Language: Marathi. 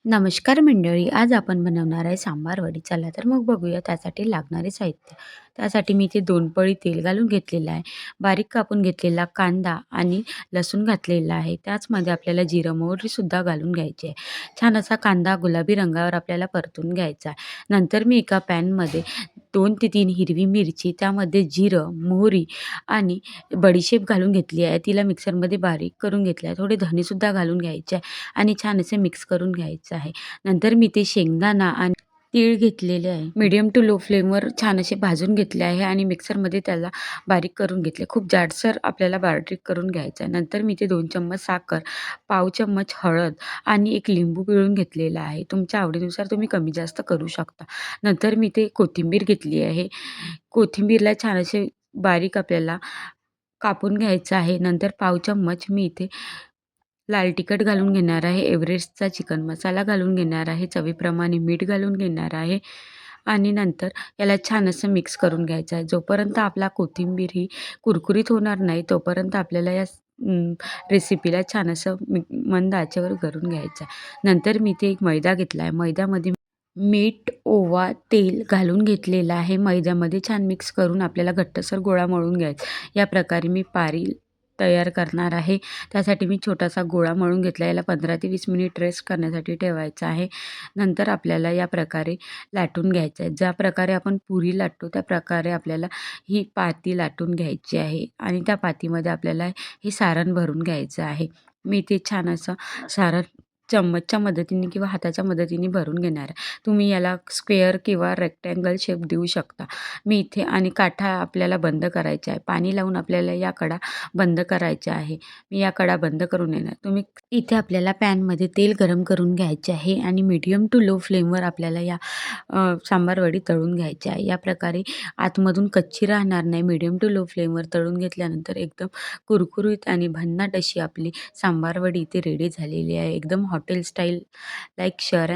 नमस्कार मंडळी, आज आपण बनवणार आहे सांबार वडी. चला तर मग बघूया त्यासाठी लागणारे साहित्य. त्यासाठी मी इथे 2 पळी तेल घालून घेतलेलं आहे. बारीक कापून घेतलेला कांदा आणि लसूण घातलेला आहे. त्याचमध्ये आपल्याला जिरं, मोहरीसुद्धा घालून घ्यायची आहे. छान असा कांदा गुलाबी रंगावर आपल्याला परतून घ्यायचा आहे. नंतर मी एका पॅनमध्ये 2 ते 3 हिरवी मिरची, त्यामध्ये जिरं, मोहरी आणि बडीशेप घालून घेतली आहे. तिला मिक्सरमध्ये बारीक करून घेतलं आहे. थोडे धनेसुद्धा घालून घ्यायचे आहे आणि छान असे मिक्स करून घ्यायचं आहे. नंतर मी ते शेंगदाणा आणि तीळ घेतलेले आहे. मीडियम टू लो फ्लेमवर छान असे भाजून घेतले आहे आणि मिक्सरमध्ये त्याला बारीक करून घेतले. खूप जाडसर आपल्याला बारीक करून घ्यायचं आहे. नंतर मी ते 2 चम्मच साखर, पाव चम्मच हळद आणि 1 लिंबू पिळून घेतलेला आहे. तुमच्या आवडीनुसार तुम्ही कमी जास्त करू शकता. नंतर मी ते कोथिंबीर घेतली आहे. कोथिंबीरला छान असे बारीक आपल्याला कापून घ्यायचं आहे. नंतर पाव चम्मच मी इथे लाल तिखट घालून घेणार आहे. एव्हरेस्टचा चिकन मसाला घालून घेणार आहे. चवीप्रमाणे मीठ घालून घेणार आहे आणि नंतर याला छान असं मिक्स करून घ्यायचं आहे. जोपर्यंत आपला कोथिंबीर ही कुरकुरीत होणार नाही, तोपर्यंत आपल्याला या रेसिपीला छान असं मंद आचेवर करून घ्यायचं आहे. नंतर मी इथे एक मैदा घेतला आहे. मैद्यामध्ये मीठ, ओवा, तेल घालून घेतलेलं आहे. मैद्यामध्ये छान मिक्स करून आपल्याला घट्टसर गोळा मळून घ्यायचा. या प्रकारे मी पारी तयार करणार आहे. त्यासाठी मी छोटासा गोळा मळून घेतला. याला 15 ते 20 मिनिट रेस्ट करण्यासाठी ठेवायचा आहे. नंतर आपल्याला या प्रकारे लाटून घ्यायचं आहे. ज्या प्रकारे आपण पुरी लाटतो त्या प्रकारे आपल्याला ही पाती लाटून घ्यायची आहे आणि त्या पातीमध्ये आपल्याला हे सारण भरून घ्यायचं आहे. मी ते छान असं सारण चम्मचच्या मदतीने किंवा हाताच्या मदतीने भरून घेणार आहे. तुम्ही याला स्क्वेअर किंवा रेक्टँगल शेप देऊ शकता. मी इथे आणि काठा आपल्याला बंद करायचा आहे. पाणी लावून आपल्याला या कडा बंद करायच्या आहे. मी या कडा बंद करून येणार. तुम्ही इथे आपल्याला पॅनमध्ये तेल गरम करून घ्यायचे आहे आणि मीडियम टू लो फ्लेमवर आपल्याला या सांबार वडी तळून घ्यायची आहे. या प्रकारे आतमधून कच्ची राहणार नाही. मीडियम टू लो फ्लेमवर तळून घेतल्यानंतर एकदम कुरकुरीत आणि भन्नाट अशी आपली सांबार वडी इथे रेडी झालेली आहे. एकदम हॉटेल स्टाईल लाईक शेअर